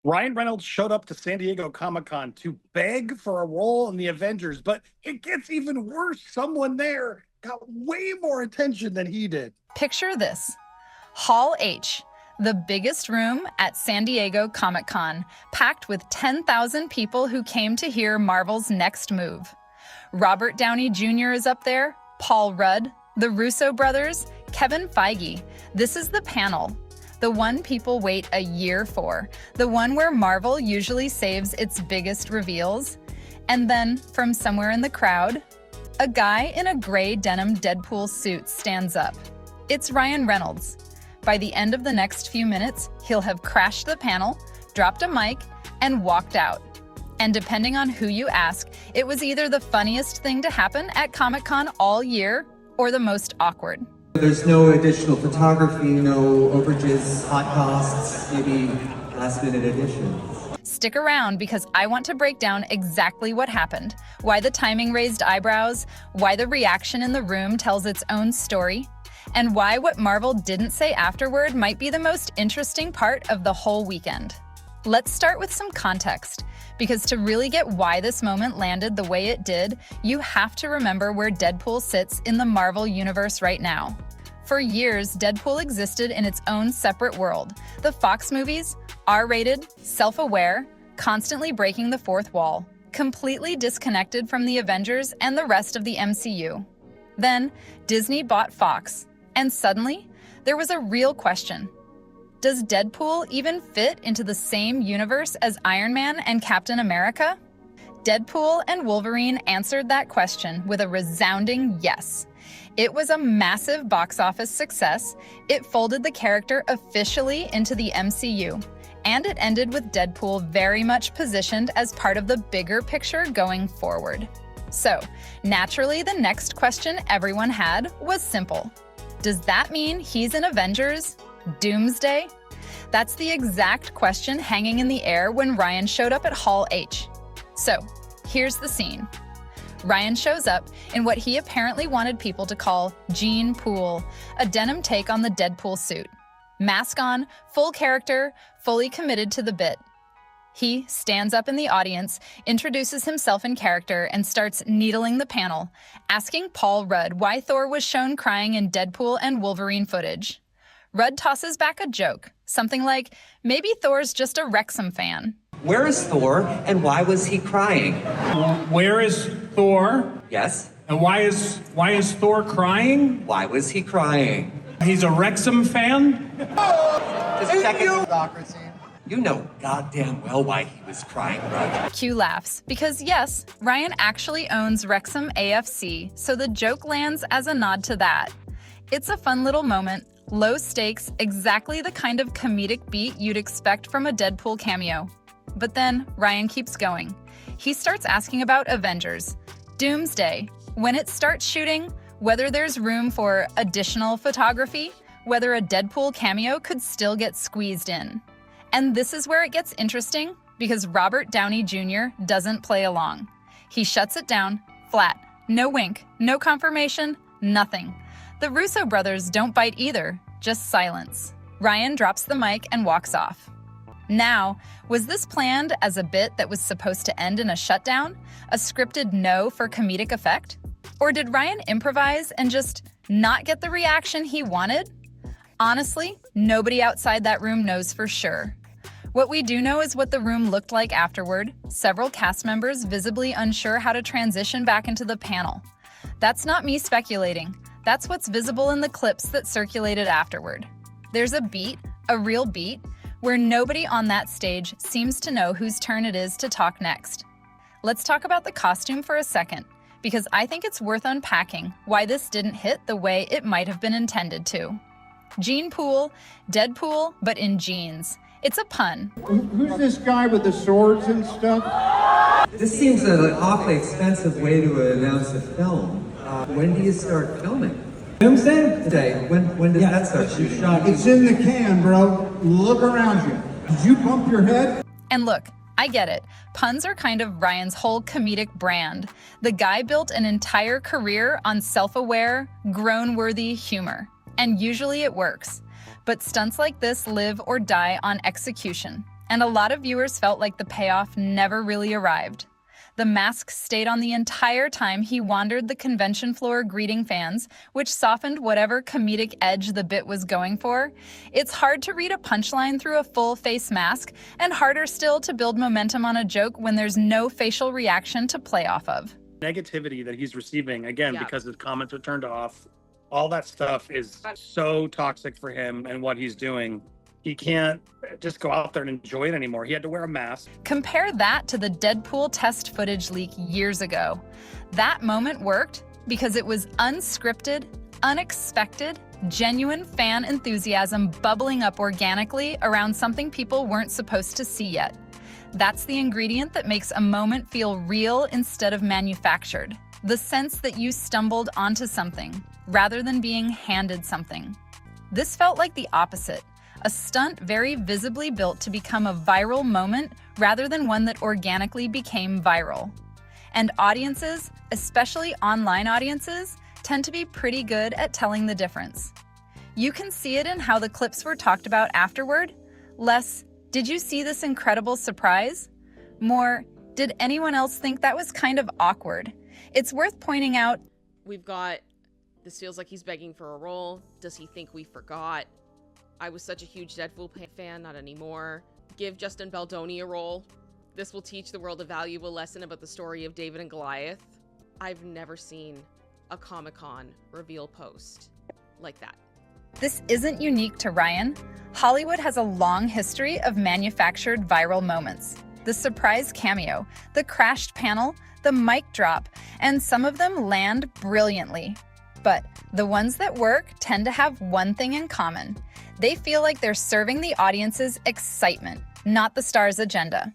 Ryan Reynolds showed up to San Diego Comic-Con to beg for a role in the Avengers, but it gets even worse. Someone there got way more attention than he did. Picture this. Hall H, the biggest room at San Diego Comic-Con, packed with 10,000 people who came to hear Marvel's next move. Robert Downey Jr. is up there, Paul Rudd, the Russo brothers, Kevin Feige. This is the panel. The one people wait a year for, the one where Marvel usually saves its biggest reveals. And then, from somewhere in the crowd, a guy in a gray denim Deadpool suit stands up. It's Ryan Reynolds. By the end of the next few minutes, he'll have crashed the panel, dropped a mic, and walked out. And depending on who you ask, it was either the funniest thing to happen at Comic-Con all year or the most awkward. There's no additional photography, no overages, hot costs, maybe last-minute additions. Stick around because I want to break down exactly what happened, why the timing raised eyebrows, why the reaction in the room tells its own story, and why what Marvel didn't say afterward might be the most interesting part of the whole weekend. Let's start with some context, because to really get why this moment landed the way it did, you have to remember where Deadpool sits in the Marvel universe right now. For years, Deadpool existed in its own separate world. The Fox movies, R-rated, self-aware, constantly breaking the fourth wall, completely disconnected from the Avengers and the rest of the MCU. Then, Disney bought Fox, and suddenly, there was a real question. Does Deadpool even fit into the same universe as Iron Man and Captain America? Deadpool and Wolverine answered that question with a resounding yes. It was a massive box office success, it folded the character officially into the MCU, and it ended with Deadpool very much positioned as part of the bigger picture going forward. So, naturally, the next question everyone had was simple. Does that mean he's in Avengers? Doomsday? That's the exact question hanging in the air when Ryan showed up at Hall H. So, here's the scene. Ryan shows up in what he apparently wanted people to call Jean Pool, a denim take on the Deadpool suit. Mask on, full character, fully committed to the bit. He stands up in the audience, introduces himself in character, and starts needling the panel, asking Paul Rudd why Thor was shown crying in Deadpool and Wolverine footage. Rudd tosses back a joke, something like, maybe Thor's just a Wrexham fan. Where is Thor, and why was he crying? Where is Thor? Yes? And why is Thor crying? Why was he crying? He's a Wrexham fan? Just checking hypocrisy. You know goddamn well why he was crying, Rudd. Q laughs, because yes, Ryan actually owns Wrexham AFC, so the joke lands as a nod to that. It's a fun little moment, low stakes, exactly the kind of comedic beat you'd expect from a Deadpool cameo. But then, Ryan keeps going. He starts asking about Avengers, Doomsday, when it starts shooting, whether there's room for additional photography, whether a Deadpool cameo could still get squeezed in. And this is where it gets interesting, because Robert Downey Jr. doesn't play along. He shuts it down, flat, no wink, no confirmation, nothing. The Russo brothers don't bite either, just silence. Ryan drops the mic and walks off. Now, was this planned as a bit that was supposed to end in a shutdown? A scripted no for comedic effect? Or did Ryan improvise and just not get the reaction he wanted? Honestly, nobody outside that room knows for sure. What we do know is what the room looked like afterward, several cast members visibly unsure how to transition back into the panel. That's not me speculating. That's what's visible in the clips that circulated afterward. There's a beat, a real beat, where nobody on that stage seems to know whose turn it is to talk next. Let's talk about the costume for a second, because I think it's worth unpacking why this didn't hit the way it might have been intended to. Jean Pool, Deadpool, but in jeans. It's a pun. Who's this guy with the swords and stuff? This seems an awfully expensive way to announce a film. When do you start filming? Doomsday? Today. When does that start shooting? It's in the can, bro. Look around you. Did you bump your head? And look, I get it. Puns are kind of Ryan's whole comedic brand. The guy built an entire career on self-aware, groan-worthy humor. And usually it works. But stunts like this live or die on execution. And a lot of viewers felt like the payoff never really arrived. The mask stayed on the entire time he wandered the convention floor greeting fans, which softened whatever comedic edge the bit was going for. It's hard to read a punchline through a full face mask, and harder still to build momentum on a joke when there's no facial reaction to play off of. Negativity that he's receiving, again, because his comments are turned off, all that stuff is so toxic for him and what he's doing. He can't just go out there and enjoy it anymore. He had to wear a mask. Compare that to the Deadpool test footage leak years ago. That moment worked because it was unscripted, unexpected, genuine fan enthusiasm bubbling up organically around something people weren't supposed to see yet. That's the ingredient that makes a moment feel real instead of manufactured. The sense that you stumbled onto something, rather than being handed something. This felt like the opposite. A stunt very visibly built to become a viral moment rather than one that organically became viral. And audiences, especially online audiences, tend to be pretty good at telling the difference. You can see it in how the clips were talked about afterward. Less, did you see this incredible surprise? More, did anyone else think that was kind of awkward? It's worth pointing out, we've got, this feels like he's begging for a role. Does he think we forgot? I was such a huge Deadpool fan, not anymore. Give Justin Baldoni a role. This will teach the world a valuable lesson about the story of David and Goliath. I've never seen a Comic-Con reveal post like that. this isn't unique to Ryan. Hollywood has a long history of manufactured viral moments. The surprise cameo, the crashed panel, the mic drop, and some of them land brilliantly. But the ones that work tend to have one thing in common. They feel like they're serving the audience's excitement, not the star's agenda.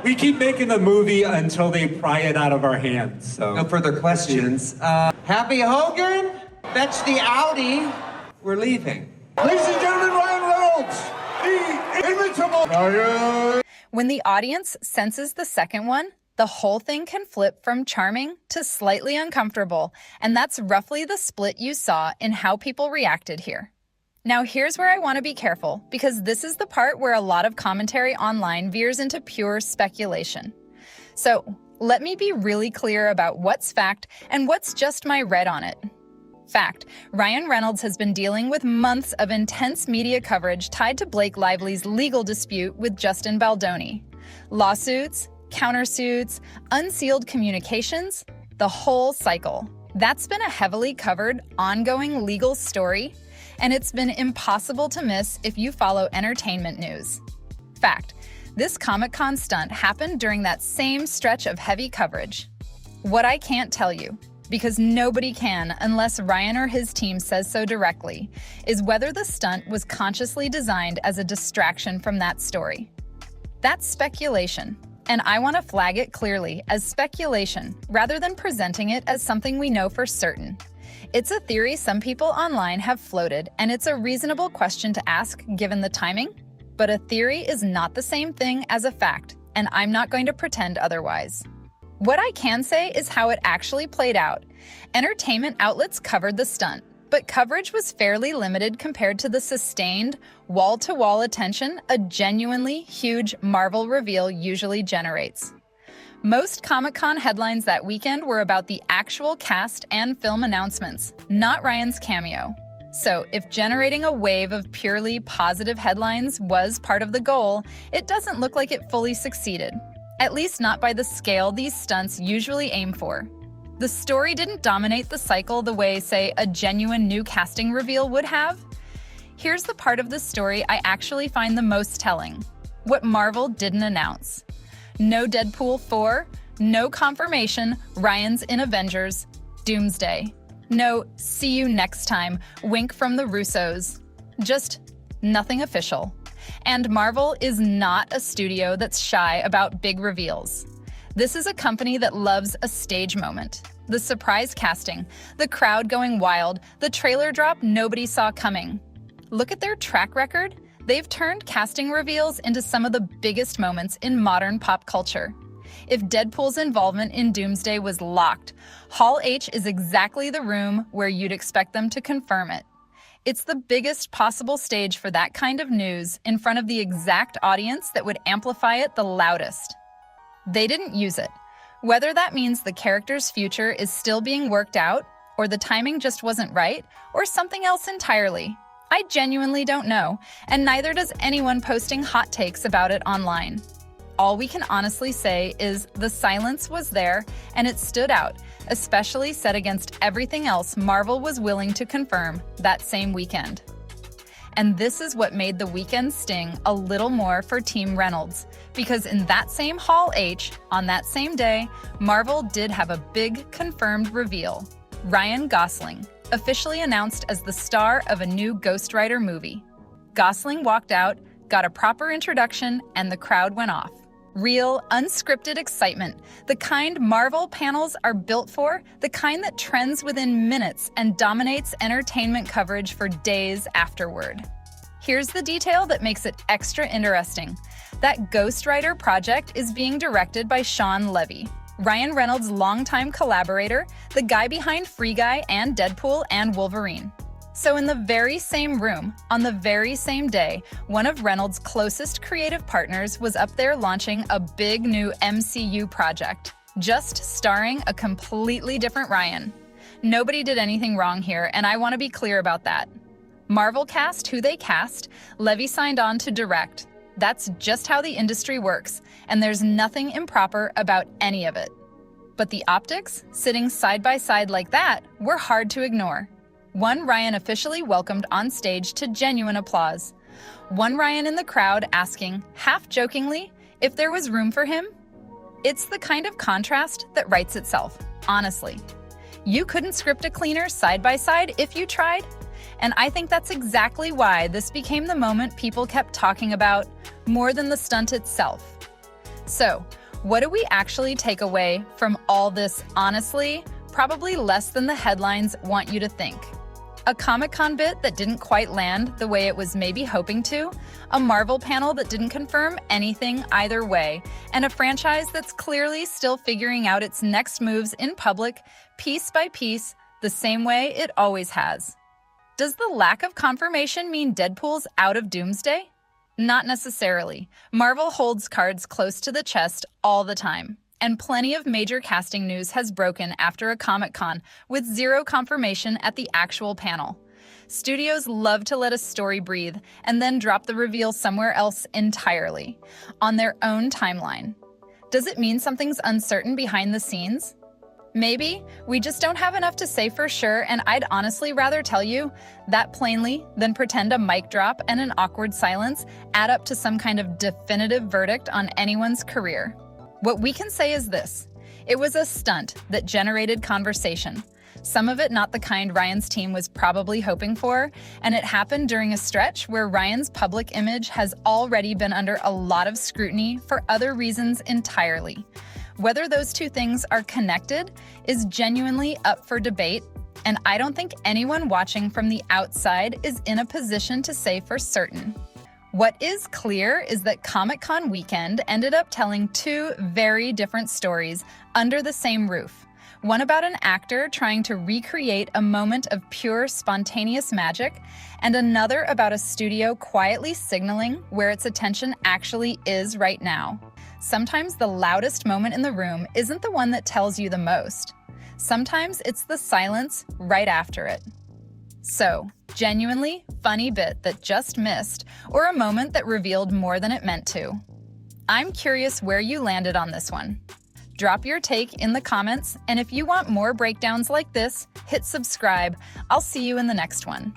We keep making the movie until they pry it out of our hands. So. No further questions. Happy Hogan? Fetch the Audi. We're leaving. Ladies and gentlemen, Ryan Reynolds, the inimitable. When the audience senses the second one, the whole thing can flip from charming to slightly uncomfortable, and that's roughly the split you saw in how people reacted here. Now here's where I want to be careful, because this is the part where a lot of commentary online veers into pure speculation. So let me be really clear about what's fact and what's just my read on it. Fact: Ryan Reynolds has been dealing with months of intense media coverage tied to Blake Lively's legal dispute with Justin Baldoni. Lawsuits, countersuits, unsealed communications, the whole cycle. That's been a heavily covered, ongoing legal story, and it's been impossible to miss if you follow entertainment news. Fact: this Comic-Con stunt happened during that same stretch of heavy coverage. What I can't tell you, because nobody can unless Ryan or his team says so directly, is whether the stunt was consciously designed as a distraction from that story. That's speculation, and I want to flag it clearly as speculation rather than presenting it as something we know for certain. It's a theory some people online have floated, and it's a reasonable question to ask given the timing, but a theory is not the same thing as a fact, and I'm not going to pretend otherwise. What I can say is how it actually played out. Entertainment outlets covered the stunt, but coverage was fairly limited compared to the sustained, wall-to-wall attention a genuinely huge Marvel reveal usually generates. Most Comic-Con headlines that weekend were about the actual cast and film announcements, not Ryan's cameo. So if generating a wave of purely positive headlines was part of the goal, it doesn't look like it fully succeeded. At least not by the scale these stunts usually aim for. The story didn't dominate the cycle the way, say, a genuine new casting reveal would have. Here's the part of the story I actually find the most telling: what Marvel didn't announce. No Deadpool 4, no confirmation Ryan's in Avengers, Doomsday. No see you next time, wink from the Russos. Just nothing official. And Marvel is not a studio that's shy about big reveals. This is a company that loves a stage moment. The surprise casting, the crowd going wild, the trailer drop nobody saw coming. Look at their track record. They've turned casting reveals into some of the biggest moments in modern pop culture. If Deadpool's involvement in Doomsday was locked, Hall H is exactly the room where you'd expect them to confirm it. It's the biggest possible stage for that kind of news in front of the exact audience that would amplify it the loudest. They didn't use it. Whether that means the character's future is still being worked out, or the timing just wasn't right, or something else entirely, I genuinely don't know, and neither does anyone posting hot takes about it online. All we can honestly say is the silence was there, and it stood out, especially set against everything else Marvel was willing to confirm that same weekend. And this is what made the weekend sting a little more for Team Reynolds, because in that same Hall H, on that same day, Marvel did have a big confirmed reveal. Ryan Gosling, officially announced as the star of a new Ghost Rider movie. Gosling walked out, got a proper introduction, and the crowd went off. Real, unscripted excitement, the kind Marvel panels are built for, the kind that trends within minutes and dominates entertainment coverage for days afterward. Here's the detail that makes it extra interesting. That Ghost Rider project is being directed by Shawn Levy, Ryan Reynolds' longtime collaborator, the guy behind Free Guy and Deadpool and Wolverine. So in the very same room, on the very same day, one of Reynolds' closest creative partners was up there launching a big new MCU project, just starring a completely different Ryan. Nobody did anything wrong here, and I want to be clear about that. Marvel cast who they cast, Levy signed on to direct. That's just how the industry works, and there's nothing improper about any of it. But the optics, sitting side by side like that, were hard to ignore. One Ryan officially welcomed on stage to genuine applause. One Ryan in the crowd asking, half-jokingly, if there was room for him. It's the kind of contrast that writes itself, honestly. You couldn't script a cleaner side by side if you tried. And I think that's exactly why this became the moment people kept talking about, more than the stunt itself. So, what do we actually take away from all this, honestly? Probably less than the headlines want you to think. A Comic-Con bit that didn't quite land the way it was maybe hoping to, a Marvel panel that didn't confirm anything either way, and a franchise that's clearly still figuring out its next moves in public, piece by piece, the same way it always has. Does the lack of confirmation mean Deadpool's out of Doomsday? Not necessarily. Marvel holds cards close to the chest all the time. And plenty of major casting news has broken after a Comic-Con with zero confirmation at the actual panel. Studios love to let a story breathe and then drop the reveal somewhere else entirely, on their own timeline. Does it mean something's uncertain behind the scenes? Maybe. We just don't have enough to say for sure, and I'd honestly rather tell you that plainly than pretend a mic drop and an awkward silence add up to some kind of definitive verdict on anyone's career. What we can say is this: it was a stunt that generated conversation, some of it not the kind Ryan's team was probably hoping for, and it happened during a stretch where Ryan's public image has already been under a lot of scrutiny for other reasons entirely. Whether those two things are connected is genuinely up for debate, and I don't think anyone watching from the outside is in a position to say for certain. What is clear is that Comic-Con weekend ended up telling two very different stories under the same roof. One about an actor trying to recreate a moment of pure, spontaneous magic, and another about a studio quietly signaling where its attention actually is right now. Sometimes the loudest moment in the room isn't the one that tells you the most. Sometimes it's the silence right after it. So, genuinely funny bit that just missed, or a moment that revealed more than it meant to. I'm curious where you landed on this one. Drop your take in the comments, and if you want more breakdowns like this, hit subscribe. I'll see you in the next one.